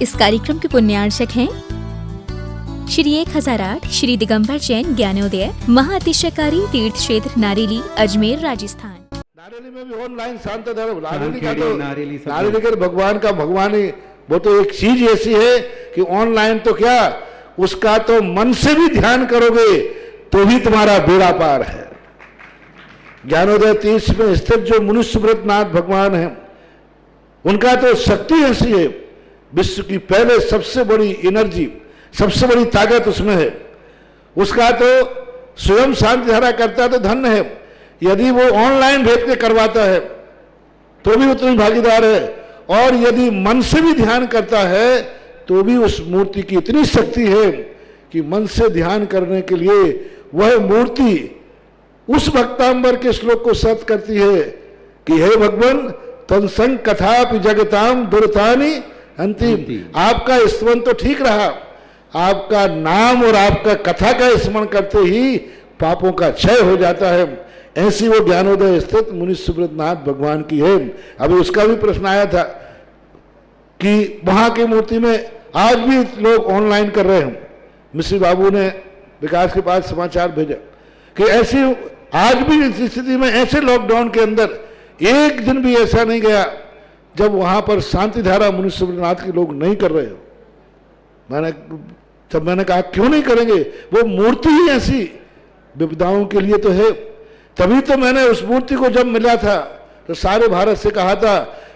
इस कार्यक्रम के पुण्यार्चक हैं श्री 1008 श्री दिगंबर जैन ज्ञानोदय महाअतिशयकारी तीर्थ क्षेत्र नारेली अजमेर राजस्थान। नारेली में भी ऑनलाइन शांत धर्म नारेली का भगवान का भगवान ही वो तो एक चीज ऐसी है कि ऑनलाइन तो क्या उसका तो मन से भी ध्यान करोगे तो भी तुम्हारा बेड़ा पार है। ज्ञानोदय तीर्थ में स्थित जो मुनि सुब्रतनाथ भगवान है उनका तो शक्ति ऐसी है, विश्व की पहले सबसे बड़ी एनर्जी सबसे बड़ी ताकत उसमें है। उसका तो स्वयं शांति धारा करता तो धन्य है, यदि वो ऑनलाइन भेज के करवाता है तो भी उतनी भागीदार है, और यदि मन से भी ध्यान करता है तो भी उस मूर्ति की इतनी शक्ति है कि मन से ध्यान करने के लिए वह मूर्ति उस भक्तांबर के श्लोक को सत्य करती है कि हे भगवान तत्संग कथापि जगताम दुर्तानि अंतिम। आपका स्मरण तो ठीक रहा, आपका नाम और आपका कथा का स्मरण करते ही पापों का क्षय हो जाता है। ऐसी वो ज्ञानोदय स्थित मुनि सुब्रतनाथ भगवान की है। अभी उसका भी प्रश्न आया था कि वहां की मूर्ति में आज भी लोग ऑनलाइन कर रहे हैं। मिश्री बाबू ने विकास के पास समाचार भेजा कि ऐसी आज भी इस स्थिति में ऐसे लॉकडाउन के अंदर एक दिन भी ऐसा नहीं गया जब वहां पर शांति धारा मुनि सुब्रतनाथ के लोग नहीं कर रहे हो। मैंने कहा क्यों नहीं करेंगे, वो मूर्ति ही ऐसी विपदाओं के लिए तो है। तभी तो मैंने उस मूर्ति को जब मिला था तो सारे भारत से कहा था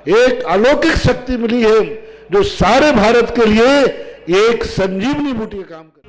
एक अलौकिक शक्ति मिली है जो सारे भारत के लिए एक संजीवनी बूटी का काम कर।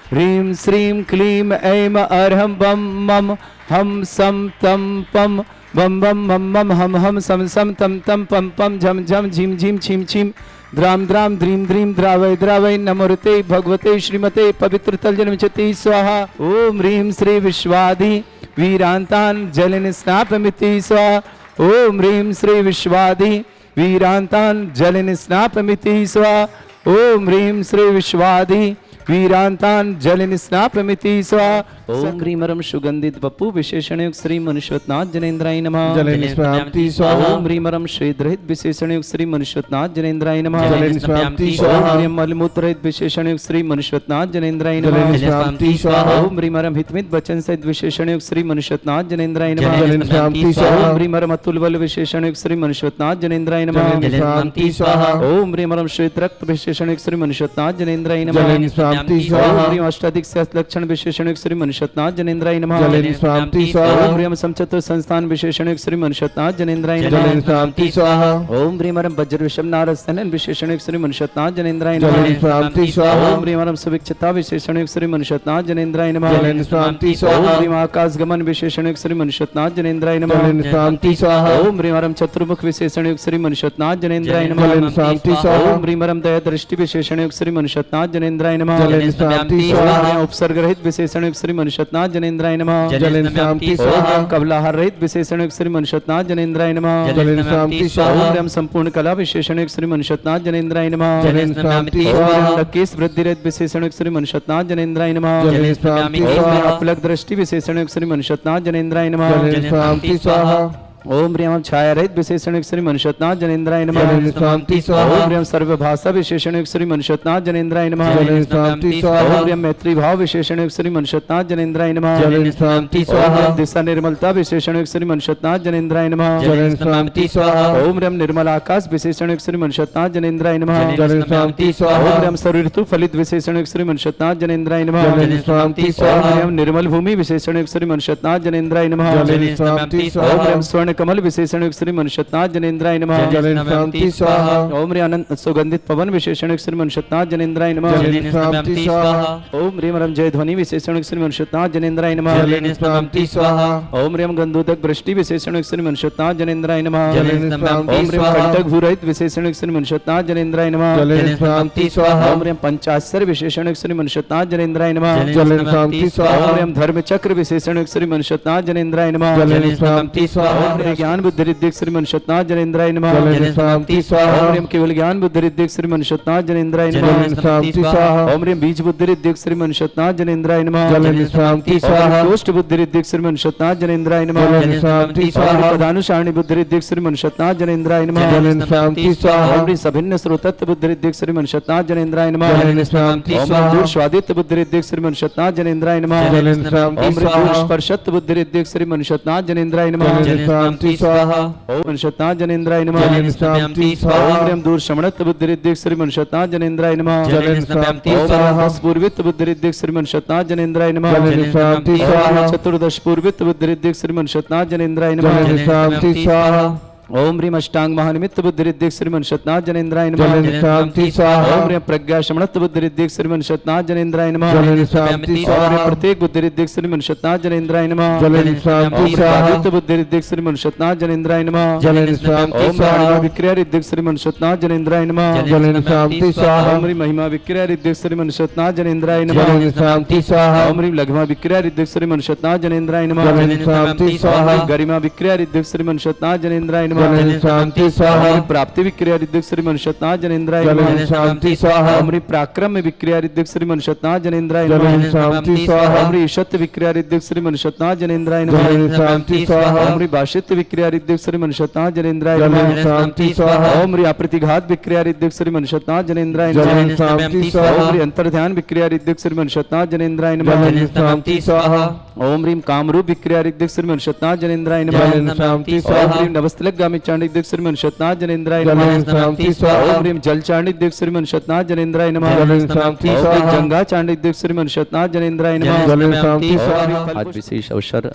ह्रीं श्रीं क्लीं ऐं अर्हं बम मम हम सम तम पम बम बम मम मम हम सम सम तम तम पम पम झम झम झिम झिम छिम छिम द्राम द्राम द्रीम द्रीम द्रावय द्रावय नमोरते भगवते श्रीमते पवित्र तलजनमिचति स्वाहा। ओम ह्रीं श्री विश्वाधि वीरांतान जलिन स्नापमिति स्वाहा। ओम ह्रीं श्री विश्वाधि वीरांतान जलिन स्नापमिति स्वाहा। ओम ह्रीं श्री विश्वाधि वीरांतान जलिन स्नापमिति स्वाहा। ओम ह्रीं रम सुगंधित वपु विशेषण श्री मनुष्यनाथ जनेन्द्राय नमः। जलिन स्नापति स्वाहा। ओम ह्रीं रम श्वेदरहित विशेषण श्री मनुष्यनाथ जनेन्द्राय नमः। जलिन स्नापति स्वाहा। ओम ह्रीं मलमूत्रहित विशेषण श्री मनुष्यनाथ जनेन्द्राय नमः। जलिन स्नापति स्वाहा। ओम ह्रीं रम हितमित वचन सहित विशेषण श्री मनुष्यनाथ जनेन्द्राय नमः। जलिन स्नापति स्वाहा। ओम ह्रीं रम अतुल बल विशेषण श्री मनुष्यनाथ जनेन्द्राय नमः। जलिन स्नापति स्वाहा। ओम ह्रीं रम श्वेत रक्त विशेषण श्री मनुष्यनाथ जनेन्द्राय नमः। जलिन स्नापति स्वाहा। ओम ह्रीं अष्टाधिक सहस्त्र लक्षण विशेषण श्री मनुष्यनाथ जनेन्द्राय नमः। जलिन स्नापति स्वाहा। ओम ह्रीं समचतुर संस्थान विशेषण श्री मनुष्यनाथ जनेन्द्राय नमः। जलिन स्नापति स्वाहा। ओम ह्रीं वज्र विषम नारद विशेषण श्री मनुष्यनाथ जनेन्द्राय नमः। जलिन स्नापति स्वाहा। ओम ह्रीं सुविक्षता विशेषण श्री मनुष्यनाथ जनेन्द्राय नमः। जलिन स्नापति स्वाहा। ओम ह्रीं आकाश गमन विशेषण श्री मनुष्यनाथ जनेन्द्राय नमः। जलिन स्नापति स्वाहा। ओम ह्रीं चतुर्मुख विशेषण श्री मनुष्यनाथ जनेन्द्राय नमः। जलिन स्नापति स्वाहा। ओम ह्रीं दया दृष्टि विशेषण श्री मनुष्यनाथ जनेन्द्राय नमः। जलिन स्नापति स्वाहा। उपसर्ग रहित विशेषण श्री मनुष्यनाथ जनेन्द्राय नमः। जलिन स्नापति स्वाहा। कबलाहार रहित विशेषण श्री मनुष्यनाथ जनेन्द्राय नमः। जलिन स्नापति स्वाहा। ओम संपूर्ण कला विशेषण श्री मनुष्यनाथ जनेन्द्राय नमः। जलिन स्नापति स्वाहा। केस वृद्धि रहित विशेषण श्री मनुष्यनाथ जनेन्द्राय नमः। जलिन स्नापति स्वाहा। अपलक दृष्टि विशेषण श्री मनुष्यनाथ जनेन्द्राय नमः। जलिन स्नापति स्वाहा। ओम ह्रीं छाया रहित विशेषण श्री मनुष्यनाथ जनेन्द्राय नमः। जलिन स्नापति स्वाहा। ओम ह्रीं सर्वभाषा विशेषण श्री मनुष्यनाथ जनेन्द्राय नमः। जलिन स्नापति स्वाहा। ओम ह्रीं मैत्री भाव विशेषण श्री मनुष्यनाथ जनेन्द्राय नमः। जलिन स्नापति स्वाहा। दिशा निर्मलता विशेषण श्री मनुष्यनाथ जनेन्द्राय नमः। जलिन स्नापति स्वाहा। ओम ह्रीं निर्मल आकाश विशेषण श्री मनुष्यनाथ जनेन्द्राय नमः। जलिन स्नापति स्वाहा। ओम ह्रीं सर्वऋतु फलित विशेषण श्री मनुष्यनाथ जनेन्द्राय नमः। जलिन स्नापति स्वाहा। ओम ह्रीं निर्मल भूमि विशेषण श्री मनुष्यनाथ जनेन्द्राय नमः। जलिन स्नापति ओम स्वाहा। ह्रीं स्वर्ण कमल विशेषण श्री मनुष्यनाथ जनेन्द्राय नमः। जलिन स्नापति स्वाहा। ओम ह्रीं अनंत सुगंधित पवन विशेषण श्री मनुष्यनाथ जनेन्द्राय नमः। जलिन स्नापति स्वाहा। ओम ह्रीं रम जय ध्वनि विशेषण श्री मनुष्यनाथ जनेन्द्राय नमः। जलिन स्नापति स्वाहा। ओम ह्रीं गंधोदक वृष्टि विशेषण श्री मनुष्यनाथ जनेन्द्राय नमः। जलिन ओम स्नापति ह्रीं स्वाहा। कंटक भूरहित विशेषण श्री मनुष्यनाथ जनेन्द्राय नमः। जलिन स्नापति स्वाहा। ओम ह्रीं पंचाक्षर विशेषण श्री मनुष्यनाथ जनेन्द्राय नमः। जलिन स्नापति स्वाहा। ओम ह्रीं धर्म चक्र विशेषण श्री मनुष्यनाथ जनेन्द्राय नमः। जलिन स्नापति स्वाहा। ओम ज्ञान बुद्धि रिद्धि श्रीमन सतनाथ जनेन्द्राय नमः। जलेन शांति स्वाहा। ओम ह्रीं केवल ज्ञान बुद्धि रिद्धि श्रीमन सतनाथ जनेन्द्राय जलेन नमः। शांति स्वाहा। ओम ह्रीं बीज बुद्धि रिद्धि श्रीमन सतनाथ जनेन्द्राय नमः। जलेन शांति स्वाहा। ओम कोष्ठ बुद्धि रिद्धि श्रीमन सतनाथ जनेन्द्राय नमः। जलेन शांति स्वाहा। प्रधानुषारणी बुद्धि रिद्धि श्रीमन सतनाथ जनेन्द्राय नमः। जलेन शांति स्वाहा। ओम ह्रीं सभिन्न स्रोतत्व बुद्धि रिद्धि श्रीमन सतनाथ जनेन्द्राय नमः। जलेन शांति ओम स्वाहा। दूर स्वादित्य बुद्धि रिद्धि श्रीमन सतनाथ जनेन्द्राय नमः। जलेन शांति ओम ह्रीं स्वाहा। स्पर्शत्व बुद्धि रिद्धि श्रीमन सतनाथ जनेन्द्राय नमः। जलेन शांति स्वाहा। ओम सतनाथ जनेन्द्राय नमः। जलेन शांति ओम स्वाहा। ह्रीं दूर शमणत्व बुद्धि रिद्धि श्रीमन सतनाथ जनेन्द्राय नमः। जलेन शांति ओम स्वाहा। पूर्वित बुद्धि रिद्धि श्रीमन सतनाथ जनेन्द्राय नमः। जलेन शांति स्वाहा। चतुर्दश पूर्वित बुद्धि रिद्धि श्रीमन सतनाथ जनेन्द्राय नमः। जलेन शांति स्वाहा। ओम ह्रीं अष्टांग महानिमित्त बुद्धि रिद्धि श्रीमन सतनाथ जनेन्द्राय नमः। जलेन शांति स्वाहा। ओम ह्रीं प्रज्ञा शमणत्व बुद्धि रिद्धि श्रीमन सतनाथ जनेन्द्राय नमः। जलेन शांति ओम स्वाहा। ह्रीं प्रत्येक बुद्धि रिद्धि श्रीमन सतनाथ जनेन्द्राय नमः। जलेन शांति ओम ह्रीं स्वाहा। आदित्य बुद्धि रिद्धि श्रीमन सतनाथ जनेन्द्राय नमः। जलेन शांति ओम स्वाहा। महिमा विक्रिया रिद्धि श्रीमन सतनाथ जनेन्द्राय नमः। जलेन शांति स्वाहा। ओम ह्रीं महिमा विक्रिया रिद्धि श्रीमन सतनाथ जनेन्द्राय नमः। जलेन शांति स्वाहा। ओम ह्रीं लघ्मा विक्रिया रिद्धि श्रीमन सतनाथ जनेन्द्राय नमः। जलेन शांति स्वाहा। ओम ह्रीं गरिमा विक्रिया रिद्धि श्रीमन सतनाथ जनेन्द्राय नमः। जलेन शांति स्वाहा। ओम ह्रीं प्राप्ति विक्रिया रिद्धि श्रीमन सतनाथ जनेन्द्राय जलेन नमः। शांति स्वाहा। ओम ह्रीं पराक्रम विक्रिया रिद्धि श्रीमन सतनाथ जनेन्द्राय नमः। जलेन शांति स्वाहा। ओम ह्रीं ईशत्व विक्रिया रिद्धि श्रीमन सतनाथ जनेन्द्राय नमः। जलेन शांति स्वाहा। ओम ह्रीं भाषित्व विक्रिया रिद्धि श्रीमन सतनाथ जनेन्द्राय जलेन नमः। शांति स्वाहा। ओम ह्रीं अप्रतिघात विक्रिया रिद्धि श्रीमन सतनाथ जनेन्द्राय नमः। जलेन शांति स्वाहा। ओम ह्रीं अंतर्ध्यान विक्रिया रिद्धि श्रीमन सतनाथ जनेन्द्राय नमः। जलेन शांति स्वाहा। ओम ह्रीं कामरूप विक्रिया रिद्धि श्रीमन सतनाथ जनेन्द्राय नमः। जलेन शांति ओम स्वाहा। ह्रीं नवस्तलक गामी चांडी रिद्धि श्रीमन सतनाथ जनेन्द्राय जलेन नमः। शांति स्वाहा। ओम ह्रीं जल चांडी रिद्धि श्रीमन सतनाथ जनेन्द्राय नमः। जलेन शांति ओम ह्रीं स्वाहा। गंगा चांडी रिद्धि श्रीमन सतनाथ जनेन्द्राय नमः। जलेन शांति स्वाहा। आज विशेष अवसर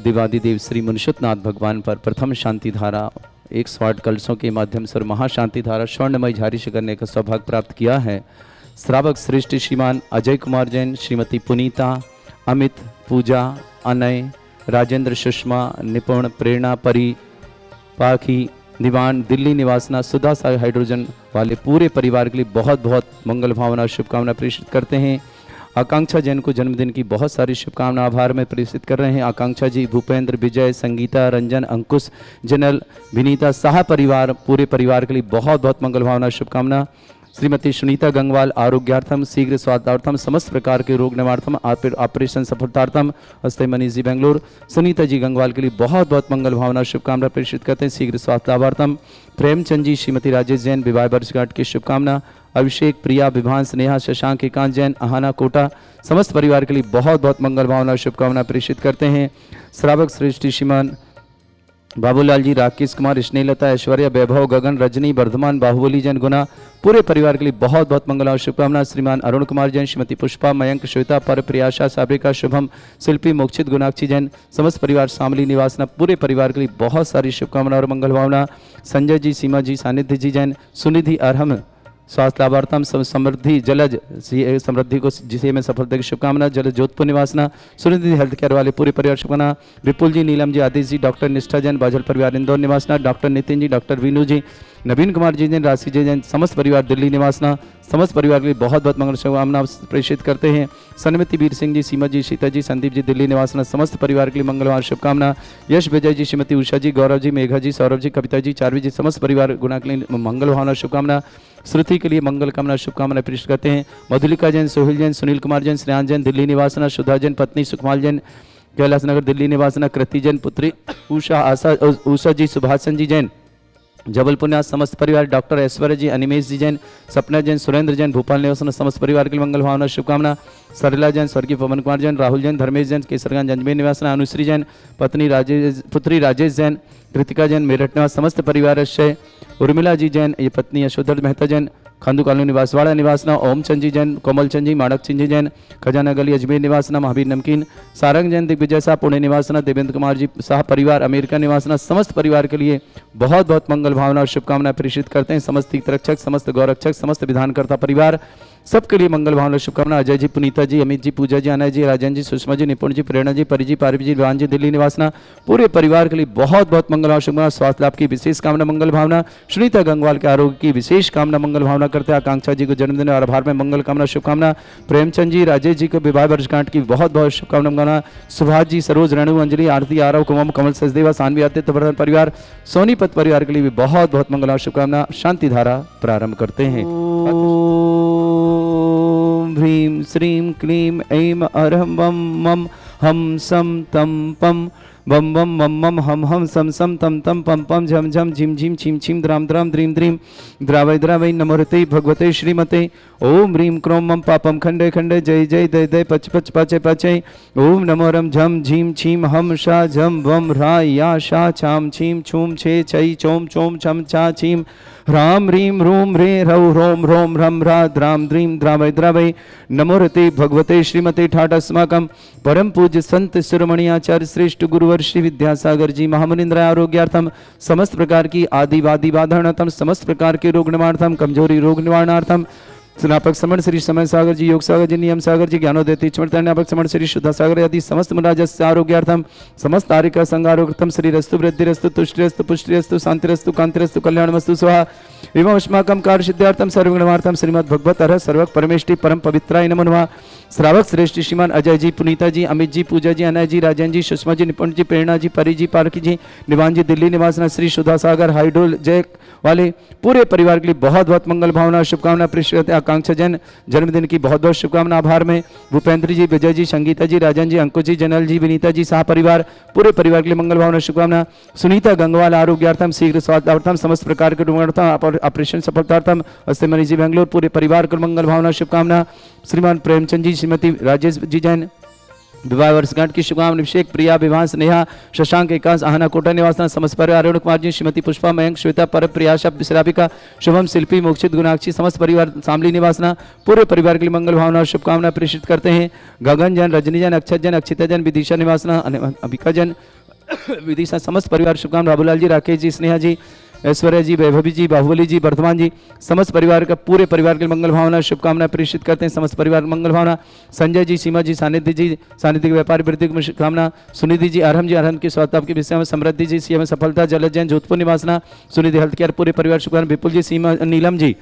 दिवादिदेव श्री मनुष्यनाथ भगवान पर प्रथम शांति धारा 108 कलशों के माध्यम से और महाशांति धारा स्वर्णमय झारी से करने का सौभाग्य प्राप्त किया है। श्रावक श्रेष्ठ श्रीमान अजय कुमार जैन, श्रीमती पुनीता, अमित, पूजा, अनय, राजेंद्र, सुषमा, निपुण, प्रेरणा, परी, पाखी, निवान, दिल्ली निवासना, सुधा साई हाइड्रोजन वाले पूरे परिवार के लिए बहुत बहुत मंगल भावना शुभकामना प्रेषित करते हैं। आकांक्षा जैन को जन्मदिन की बहुत सारी शुभकामना आभार में प्रेषित कर रहे हैं। आकांक्षा जी, भूपेंद्र, विजय, संगीता, रंजन, अंकुश, जनल, विनीता, साहा परिवार, पूरे परिवार के लिए बहुत बहुत मंगल भावना शुभकामना। श्रीमती सुनीता गंगवाल, आरोग्यार्थम, शीघ्र स्वास्थ्यार्थम, समस्त प्रकार के रोग निवारणार्थम, ऑपरेशन सफलतार्थम, हस्ते मनीष जी बेंगलोर। सुनीता जी गंगवाल के लिए बहुत बहुत मंगल भावना शुभकामना प्रेषित करते हैं। शीघ्र स्वास्थ्यार्थम। प्रेमचंद जी, श्रीमती राजेश जैन, विवाह वर्षगांठ की शुभकामना। अभिषेक, प्रिया, विभान, स्नेहा, शशांक, एकांत जैन, अहाना, कोटा, समस्त परिवार के लिए बहुत बहुत मंगल भावना शुभकामना प्रेषित करते हैं। श्रावक श्रेष्ठ श्रीमान बाबूलाल जी, राकेश कुमार, स्नेहलता, ऐश्वर्या, वैभव, गगन, रजनी, वर्धमान, बाहुबली जैन, गुना, पूरे परिवार के लिए बहुत बहुत मंगल और शुभकामना। श्रीमान अरुण कुमार जैन, श्रीमती पुष्पा, मयंक, श्वेता, पर, प्रियाशा, साबिका, शुभम, शिल्पी, मोक्षित, गुनाक्षी जैन, समस्त परिवार, शामली निवासना, पूरे परिवार के लिए बहुत सारी शुभकामना और मंगल भावना। संजय जी, सीमा जी, सानिध्य जी जैन, सुनिधि, अरहम, स्वास्थ्य लाभार्थम, समृद्धि, जलज समृद्धि को जिसे में सफलता की शुभकामना। जलज जोधपुर निवासना, सुनिधि हेल्थ केयर वाले पूरे परिवार शुभकामना। विपुल जी, नीलम जी, आदिश जी, डॉक्टर निष्ठा जैन, बाजल परिवार इंदौर निवासना, डॉक्टर नितिन जी, डॉक्टर वीनू जी, नवीन कुमार जी जैन, राशि जी जैन, समस्त परिवार दिल्ली निवासना, समस्त परिवार के लिए बहुत बहुत मंगल शुभकामना प्रेषित करते हैं। सन्मति वीर सिंह जी, सीमा जी, सीता जी, संदीप जी, दिल्ली निवासना, समस्त परिवार के लिए मंगलवार शुभकामना। यश विजय जी, श्रीमती उषा जी, गौरव जी, मेघा जी, सौरभ जी, कविता जी, चारवी जी, समस्त परिवार गुना के लिए मंगल भावना शुभकामना। श्रुति के लिए मंगल कामना शुभकामना प्रेषित करते हैं। मधुलिका जैन, सोहिल जैन, सुनील कुमार जैन, श्रेयान जैन, दिल्ली निवासना, सुधा जैन, पत्नी सुखमाल जैन, कैलाश नगर दिल्ली निवासना, कृति जैन, पुत्री उषा जी, सुभाषचंद जी जैन, जबलपुर निवास, समस्त परिवार, डॉक्टर ऐश्वर्य जी, अनिमेश जी जैन, सपना जैन, सुरेंद्र जैन, भोपाल निवासन, समस्त परिवार के लिए मंगल भावना शुभकामना। सरला जैन, स्वर्गीय पवन कुमार जैन, राहुल जैन, धर्मेश जैन, केसरगंज अजमेर निवासन, अनुश्री जैन, पत्नी पुत्री राजेश जैन, कृतिका जैन, मेरठ निवास, समस्त परिवार से उर्मिला जी जैन, ये पत्नी यशोधर मेहता जैन, खंडू कॉलोनी निवासवाड़ा निवासना, ओम चंद जी जैन, कोमल चंद जी, माणक सिंह जी जैन, खजाना गली अजमेर निवासना, महावीर नमकीन, सारंग जैन, दिग्विजय साह पुणे निवासना, देवेंद्र कुमार जी साह परिवार अमेरिका निवासना, समस्त परिवार के लिए बहुत बहुत मंगल भावना और शुभकामना प्रेषित करते हैं। समस्त हितरक्षक, समस्त गौरक्षक, समस्त विधानकर्ता परिवार, सबके लिए मंगल भावना शुभकामना। अजय जी, पुनीता जी, अमित जी, पूजा जी, अनय जी, राजन जी, सुषमा जी, निपुण जी, प्रेरणा जी, परी जी, पारवी जी, विवान जी, दिल्ली निवासना, पूरे परिवार के लिए बहुत बहुत मंगल भावना शुभकामना। स्वास्थ्य लाभ की विशेष कामना मंगल भावना। सुनीता गंगवाल के आरोग्य की विशेष कामना मंगल भावना करते हैं। आकांक्षा जी को जन्मदिन और आभार में मंगल कामना शुभकामना। प्रेमचंद जी, राजेश जी को विवाह वर्षगांठ की बहुत बहुत शुभकामना मंगल। सुभाष जी, सरोज, रेणु, अंजलि, आरती, आरव, कुमम, कमल, सचदेवा, सानवी, आदित्य वर्धन परिवार, सोनीपत परिवार के लिए भी बहुत बहुत मंगल शुभकामना। शांति धारा प्रारंभ करते हैं। ओम ह्रीं श्रीं क्लीं ऐं अरहं बम मम हम सम तम पम बम बम मम मम हम हम सम सम तम तम पम पम झम झम झिम झिम छिम छिम द्राम द्राम द्रीम द्रीम द्रावय द्रावय नमोहते भगवते श्रीमते। ओम ह्रीं क्रों मम पापम खंडे खंडे जय जय दय दय पच पच पाचय पाचय। ओम नमो रम झम झीम छीम हम शा झम वम ह्रा या शा छाम छीम छूम छे छई चोम चोम छम छा छीम ह्राम ह्रीं रूम रे रौ रोम रोम ह्रम ह्रा द्राम द्रीम द्रावय द्रावय नमोहते भगवते श्रीमते। ठाट अस्माकं परम पूज्य संत शिरोमणि आचार्य श्रेष्ठ गुरुवर श्री विद्यासागर जी महामुनिंद्र आरोग्यार्थम, समस्त प्रकार की आदिवादी बाधानार्थम, समस्त प्रकार के रोग निवारणार्थम, कमजोरी रोग निवारणार्थम, स्नापक समण श्री समय सागर जी, योग सागर जी, नियम सागर जी, ज्ञानोदय स्मृतान्यापक समण श्री शुद्ध सागर आदि समस्त मुराजस्य आरोग्यार्थम, समस्त आरिका संगारोग्यर्थम, श्री रस्तु वृद्धिरस्तु तुष्टिरस्तु पुष्टिरस्तु शांतिरस्तु कांतिरस्तु कल्याणमस्तु स्वाहा। एवं अस्माकं कार्य सिद्धार्थम सर्वगुणवार्थम श्रीमद् भगवत अर्ह सर्वक परमेष्टि परम पवित्राय नमो नमः। श्रावक श्रेष्ठ श्रीमान अजय जी, पुनीता जी, अमित जी, पूजा जी, अनय जी, राजन जी, सुषमा जी, निपुण जी, प्रेरणा जी, परी जी, पारकी जी, निवान जी, दिल्ली निवासना, श्री सुधा सागर हाइडोल जय वाले पूरे परिवार के लिए बहुत बहुत मंगल भावना शुभकामना। प्रेषित आकांक्षा जैन जन्मदिन की बहुत बहुत शुभकामना। आभार में भूपेंद्र जी, विजय जी, संगीता जी, राजन जी, अंकुश जी, जनल जी, विनीता जी, शाह परिवार पूरे परिवार के लिए मंगल भावना शुभकामना। सुनीता गंगवाल आरोग्यार्थम, शीघ्र स्वास्थ्यार्थम, समस्त प्रकार के ऑपरेशन सफलतार्थम, अस्ते मनीष जी बेंगलोर पूरे परिवार को मंगल भावना शुभकामना। श्रीमान प्रेमचंद जी, श्रीमती राजेश जी जैन विवाह वर्षगांठ की शुभकामना। अभिषेक, प्रिया, विवाह, स्नेहा, शशांक, एकांश, आहना, कोटा निवासना, समस्त परिवार, अरुण कुमार जी, श्रीमती पुष्पा, मयंक, श्वेता, पर प्रिया, शब्द, श्राविका, शुभम, शिल्पी, मोक्षित, गुणाक्षी, समस्त परिवार, शामली निवासना पूरे परिवार के लिए मंगल भावना और शुभकामना प्रेषित करते हैं। गगन जैन, रजनी जैन, अक्षत जैन, अक्षिता जैन, विदिशा निवासना, अभिका जैन, विदिशा समस्त परिवार शुभकामना। बाबूलाल जी, राकेश जी, स्नेहा जी, ऐश्वर्या जी, वैभवी जी, बाहुबली जी, वर्धमान जी, समस्त परिवार का पूरे परिवार के मंगल भावना शुभकामना प्रेषित करते हैं। समस्त परिवार मंगल भावना। संजय जी, सीमा जी, सानिध्य जी, सानिध्य के व्यापारी वृद्धि की शुभकामना। सुनिधि जी, अरहम जी, अरहम की स्वास्थ्य के विषय में समृद्धि जी, सीएम सफलता, जलज जैन, जोधपुर निवासना, सुनिधि हेल्थ केयर पूरे परिवार शुभकामना। विपुल जी, सीमा, नीलम जी,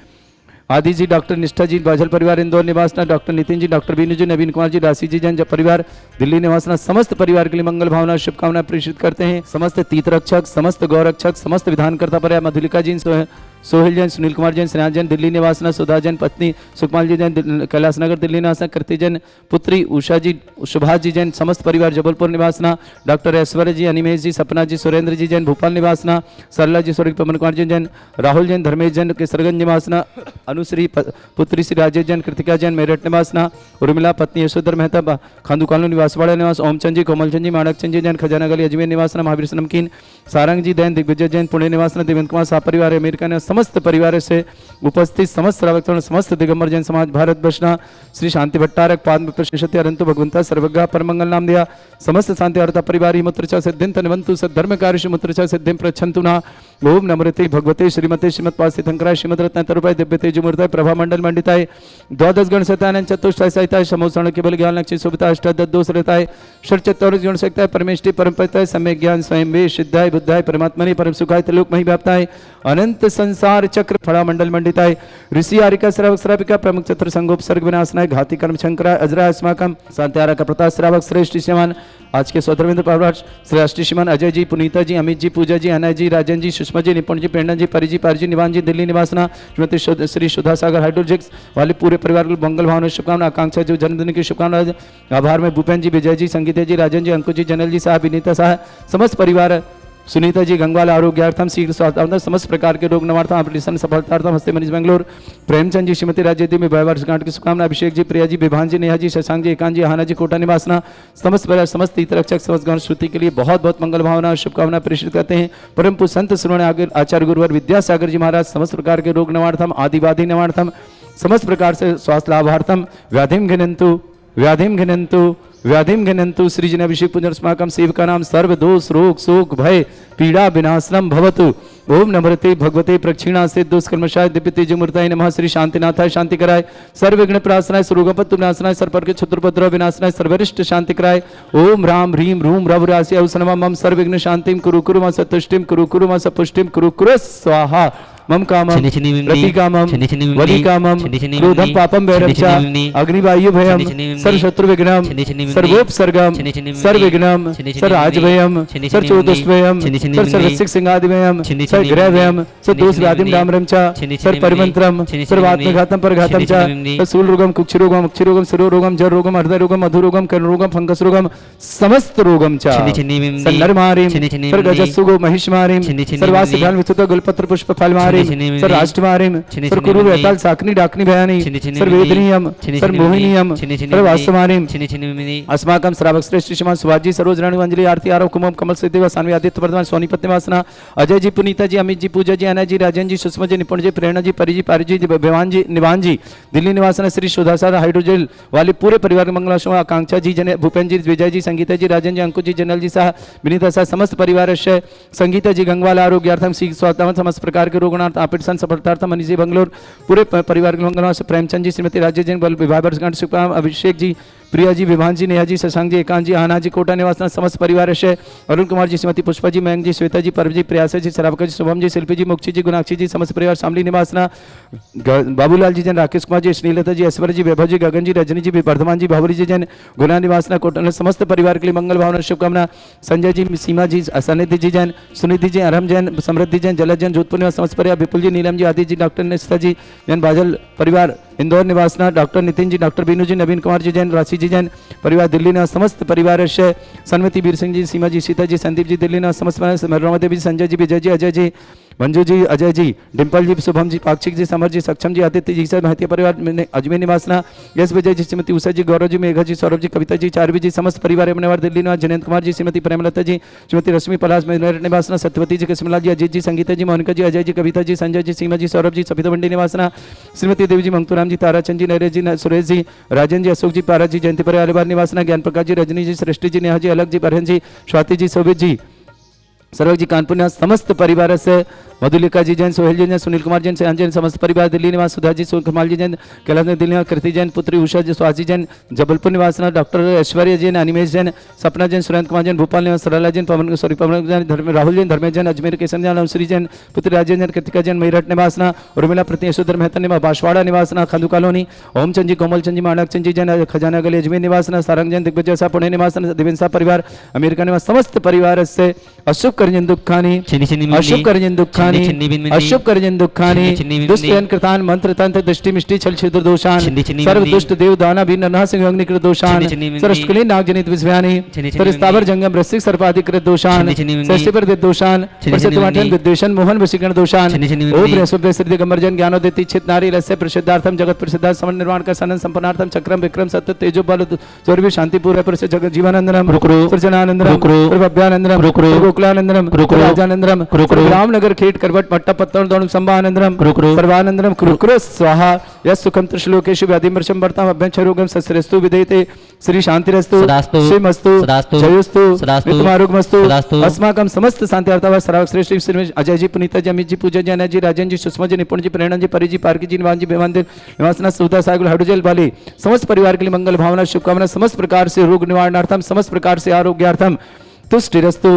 आदि जी, डॉक्टर निष्ठा जी, बाजल परिवार इंदौर निवासना, डॉक्टर नितिन जी, डॉक्टर बीनू जी, नवीन कुमार जी, राशि जी जैन परिवार दिल्ली निवासना, समस्त परिवार के लिए मंगल भावना शुभकामना प्रेषित करते हैं। समस्त तीर्थरक्षक, समस्त गौरक्षक, समस्त विधानकर्ता परिवार, मधुलिका जी, सोहेल जैन, सुनील कुमार जैन, स्नेहा जैन, दिल्ली निवासना, सुधा जैन पत्नी, सुखमाल जी जैन, कैलाश नगर दिल्ली निवासना, कृति जैन पुत्री, उषा जी, सुभाष जी जैन, समस्त परिवार जबलपुर निवासना, डॉक्टर ऐश्वर्य जी, अनिमेश जी, सपना जी, सुरेंद्र जी जैन, भोपाल निवासना, सरला जी, स्वर्गीय पवन कुमार जी जैन, राहुल जैन, धर्मेश जैन, केसरगंज निवासना, अनुश्री पुत्री श्री राजेश जैन, कृतिका जैन, मेरठ निवासना, उर्मिला पत्नी यशोधर मेहता, खांदू कॉलोनी निवासवाड़ा निवास, ओमचंद जी, कोमलचंद जी, माणकचंद जी जैन, खजाना गली अजमेर निवासना, महावीर नमकीन, सारंग जी दैन, दिग्विजय जैन, पुणे निवासना, देवेंद्र कुमार शाह परिवार, अमेरिका ने समस्त परिवार से उपस्थित समस्त श्रावक समस्त दिगंबर जैन समाज भारत बसना, श्री शांति भट्टारक पाद प्रशस्ति अरंतु भगवंता सर्वज्ञ परमंगल नाम दिया, समस्त शांति अर्था परिवार मुत्रचा सिद्धिं तनवंतु सद्धर्म कार्य मुत्रचा सिद्धिं प्रच्छन्तु ना। ओम नमृते भगवते श्रीमते श्रीमत्पास्ति शंकराय श्रीमद रत्न तरुपाय दिव्य तेजमूर्ताय प्रभा मंडल मंडिताय द्वादश गण सतानन चतुष्टाय सहिताय समोसरण केवल ज्ञान लक्ष्य सुविता अष्टादश दोष रहताय षट्चत्वारिश गुण सकताय परमेष्टि परमपताय सम्यक ज्ञान स्वयं वे सिद्धाय बुद्धाय परमात्मने परम सुखाय त्रिलोक मही व्याप्ताय अनंत संसार चक्र फड़ा मंडल मंडिताय ऋषि आरिका श्रावक श्राविका प्रमुख चतुर संगोप सर्ग विनाशनाय घाती कर्म शंकराय अजरा अस्माकम शांत्यारा का प्रताप श्रावक श्रेष्ठ श्रीमान आज के स्वतंत्र प्रभार श्रेष्ठ श्रीमान अजय जी, पुनीता जी, अमित जी, पूजा जी, अनय जी, राजन जी, सुषमा जी, निपुण जी, प्रेरणा जी, परी जी, पारजी, निवान जी, दिल्ली निवासना, श्रीमती श्री सुधा सागर हाइड्रोजिक्स वाले पूरे परिवार को मंगल भावना शुभकामना। आकांक्षा जो जन्मदिन की शुभकामना। आभार में भूपेन जी, विजय जी, संगीता जी, राजन जी, अंकुश जी, जनल जी साहब, विनीता साहब, समस्त परिवार, सुनीता जी गंगवाल आरोग्यार्थम शीघ्र स्वास्थ्यार्थम समस्त प्रकार के रोग निवारणार्थम ऑपरेशन सफलतार्थम हस्ते मनीष बेंगलोर। प्रेमचंद जी, श्रीमती राजेश में विवाह वर्षगांठ की शुभकामना। अभिषेक जी, प्रिया जी, विभान जी, नेहा जी, शशांक जी, एकांत जी, हाना जी, कोटा निवासना, समस्त परिवार समस्त तीर्थरक्षक समस्त गण श्रुति के लिए बहुत बहुत मंगल भावना और शुभकामना प्रेषित करते हैं। परम पूज्य संत श्रोण आचार्य गुरुवर विद्यासागर जी महाराज समस्त प्रकार के रोग निवारणार्थम आदिवादी निवारणार्थम समस्त प्रकार से स्वास्थ्य लाभार्थम व्याधिम घिनंतु व्याधिम घनंतु सृजन अभिषेक पुनर्स्माकं सेवकानां सर्व दोष रोग शोक भय पीड़ा विनाशनम भवतु। ओम नमस्ते भगवते प्रक्षिणास्ते दुष्कर्मशाय दिव्य तेजमूर्ताय नमः। श्री शांतिनाथाय शांति कराय सर्व विघ्न प्राशनाय सर्वगपत्तु विनाशनाय सर्पर के क्षत्रुपद्रव विनाशनाय सर्वरिष्ट शांति कराय। ओम राम ह्रीम रूम रव राशि अवसनम मम सर्व विघ्न शांतिम कुरु कुरु म सतुष्टिम कुरु कुरु म सपुष्टिम कुरु कुरु स्वाहा। मम कामम प्रतिकामम वदिकामम क्रोधम पापम वैरच्च अग्निवायु भयम सर्वशत्रु विघ्नम सर्वोपसर्गम सर्वविघ्नम सर्वराजभयम सर्वचोदुष्टभयम सर्वसिक सिंहादिभयम सर्वग्रहभयम सर्वदोष व्याधिम रामरम च सर्वपरिमंत्रम सर्वात्मघातम परघातम च शूलरोगम कुक्षरोगम अक्षरोगम शिरोरोगम जररोगम हृदयरोगम मधुरोगम कर्णरोगम फंगस रोगम समस्त रोगम च सन्नरमारिम सर्वगजस्सुगो महिषमारिम सर्वासिकाल विस्तुत गुलपत्र पुष्प फलमारिम सर राष्ट्रमारिम सर कुरु वेताल साकनी डाकनी भयानी सर वेदनीयम सर मोहिनीयम सर वास्तमारिम अस्माकं श्रावक श्रेष्ठ श्रीमान सुभाजी सरोज रानी अंजलि आरती आरव कुमम कमल सिद्धि स्वामी आदित्य वर्धमान सोनीपत निवासना अजय जी पुनीता जी अमित जी पूजा जी अनय जी राजन जी सुषमा जी निपुण जी प्रेरणा जी परी जी पारी जी भवान जी निवान जी दिल्ली निवासना श्री सुधासार हाइड्रोजेल वाले पूरे परिवार के मंगलाशों आकांक्षा जी जन भूपेन जी विजय जी संगीता जी राजन जी अंकुश जी जनरल जी शाह विनीता शाह समस्त परिवार संगीता जी गंगवाल आरोग्यार्थम सी स्वास्थ्य समस्त प्रकार के रोगनार्थ आपिट सन सफलतार्थम मनीष जी बंगलोर पूरे परिवार के मंगलवार से प्रेमचंद जी श्रीमती राज्य जैन बल विवाह वर्षगांठ शुभकामना अभिषेक जी प्रिया जी विभान जी नेहा जी शशांक जी एकांत जी आना जी कोटा निवासना समस्त परिवार से अरुण कुमार जी श्रीमती पुष्पा जी मयंक जी श्वेता जी परव जी प्रयास जी सरावकर जी शुभम जी शिल्पी जी मुक्षी जी गुनाक्षी जी समस्त परिवार शामली निवासना बाबूलाल जी जैन राकेश कुमार जी श्रीलता जी ऐश्वर्य जी वैभव जी गगन जी रजनी जी वर्धमान जी भावरी जी जैन गुना निवासना कोटा समस्त परिवार के लिए मंगल भावना शुभकामना संजय जी सीमा जी सनिधि जी जैन सुनिधि जी अरहम जैन समृद्धि जैन जलज जैन जोधपुर निवास समस्त परिवार विपुल जी नीलम जी आदि जी डॉक्टर निष्ठा जी जैन बाजल परिवार इंदौर निवासना डॉक्टर नितिन जी डॉक्टर बीनू जी नवीन कुमार जी जैन राशि जी जैन परिवार दिल्ली निवास समस्त परिवार से सन्मति वीर सिंह जी सीमा जी सीता जी संदीप जी दिल्ली निवास समस्त परिवार देवी जी संजय जी विजय जी अजय जी मंजू जी अजय जी डिम्पल जी शुभम जी पाक्षिक जी समर जी सक्षम जी आदित्य जी सर महतिया परिवार अजमेर निवासना यश विजय जी श्रीमती उषा जी गौरव जी मेघा जी सौरभ जी कविता जी चारवी जी समस्त परिवार अपने दिल्ली निवास जयंत कुमार जी श्रीमती प्रेमलता जी श्रीमती रश्मि पलाश निवासना सत्यवती जी कृष्णलाल जी अजीत जी संगीता जी मोनिका जी अजय जी कविता जी संजय जी सीमा जी सौरभ जी सफिता मंडी निवासना श्रीमती देवी जी मंगतूराम जी ताराचंद जी नरेश जी सुरेश जी राजन जी अशोक जी पारा जी जयंती परिवार अलीबाग निवासना ज्ञान प्रकाश जी रजनी जी सृष्टि जी नेहा जी अलग जी बरहन जी स्वाति जी शोभित जी सर्वक जी कानपुर निवास समस्त परिवार से मधुलिका जी जैन सोहेल जी जैन सुनील कुमार जैन से जैन समस्त परिवार दिल्ली निवास सुधा जी कमाल जी जैन कैलाश दिल्ली निवास कृति जैन पुत्री उषा जी स्वाति जैन जबलपुर निवासना डॉक्टर ऐश्वर्य जैन अनिमेश जैन सपना जैन सुरेंद्र कुमार जैन भोपाल निवास सरला जैन पवन जैन राहुल जैन धर्मेश जैन अजमेर केशन जैन अनुश्री जैन पुत्री राजेंद्र जैन कृतिका जैन मेरठ निवासना उर्मिला प्रति यशोधर मेहता निवास बांसवाड़ा निवासना खंडू कॉलोनी ओमचंद जी कोमल चंद जी मानक चंद जी जैन खजाना गली अजमेर निवासना सारंग जैन दिग्विजय शाह पुणे निवासना दिवेंसा परिवार अमेरिका निवास समस्त परिवार से अशुभ करजन दुखानी अशुभ करजन दुखानी अशुभ करजन दुखानी दुष्टयन कृतान मंत्र तंत्र दृष्टि मिष्टि छल छिद्र दोषान सर्व दुष्ट देव दाना भी नरह सिंह अग्निकृत दोषान सरष्कली नाग जनित विस्व्यानि सरस्तावर जंगम रसिक सर्पाधिकृत दोषान षष्टिपर दोषान प्रसिद्धवाठन विद्वेषण मोहन वशीकरण दोषान ओम बृहस्पति सिद्धि गमर्जन ज्ञानोदिति चित नारी रस्य प्रसिद्धार्थम जगत प्रसिद्धार्थ समन निर्माण का सनन संपन्नार्थम चक्रम विक्रम सत्य तेजो बल सौरभि शांतिपूर्व प्रसिद्ध जगत जीवानंदनम सृजनानंदनम प्रभव्यानंदनम गोकुलानंदनम राजानंदनम रामनगर खेट करवट मट्टा पत्तन दोणम संभानंदनम सर्वानंदनम कुरुकुरु स्वाहा यस सुखम त्रिश्लोकेषु व्याधिमर्षम वर्ताम अभ्यंचरोगम सस्रस्तु विदेते श्री शांतिरस्तु श्रीमस्तु जयोस्तु नित्यमारोग्यमस्तु अस्माकं समस्त शांति अर्थात श्रावक श्रेष्ठ श्री अजय जी पुनीता जी अमित जी पूजा जी अनय जी राजन जी सुषमा जी निपुण जी प्रेरणा जी परी जी पारकी जी निवान जी बेमान निवासना सुधा सागुल हाइड्रोजेल वाले समस्त परिवार के लिए मंगल भावना शुभकामना समस्त प्रकार से रोग निवारणार्थम समस्त प्रकार से आरोग्यार्थम तुष्टिरस्तु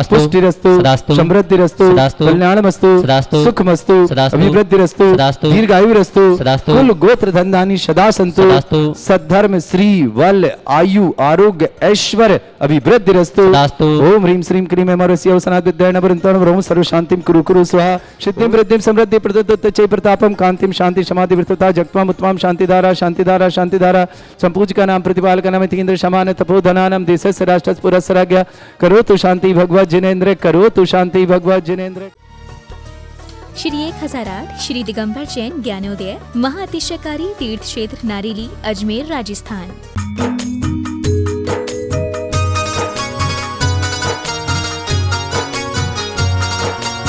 पुष्टिरस्तु समृद्धिरस्तु कल्याणमस्तु सुखमस्तु अभिवृद्धिरस्तु दीर्घायुरस्तु कुल गोत्र धन्धानि सदा सन्तु सद्धर्म श्री वल आयु आरोग्य ऐश्वर्य अभिवृद्धिरस्तु ओम ह्रीं श्रीं क्रीं अमरस्य अवसनात् विद्यायन वरन्तं ब्रह्म सर्व शांतिं कुरु कुरु स्वाहा सिद्धिं वृद्धिं समृद्धि प्रदत्त च प्रतापं कांतिं शांति समाधि वृत्तता जगत्वाम उत्तमां शांतिधारा शांतिधारा शांतिधारा संपूज्यका नाम प्रतिपालका नाम तीन्द्र समान तपोधनानां देशस्य राष्ट्रस्य पुरस्य राज्ञा करोतु शांति भगवत जिनेन्द्र करोतु शांति भगवत जिनेन्द्र। श्री 1008 श्री दिगंबर जैन ज्ञानोदय महाअतिशयकारी तीर्थ क्षेत्र नारेली अजमेर राजस्थान।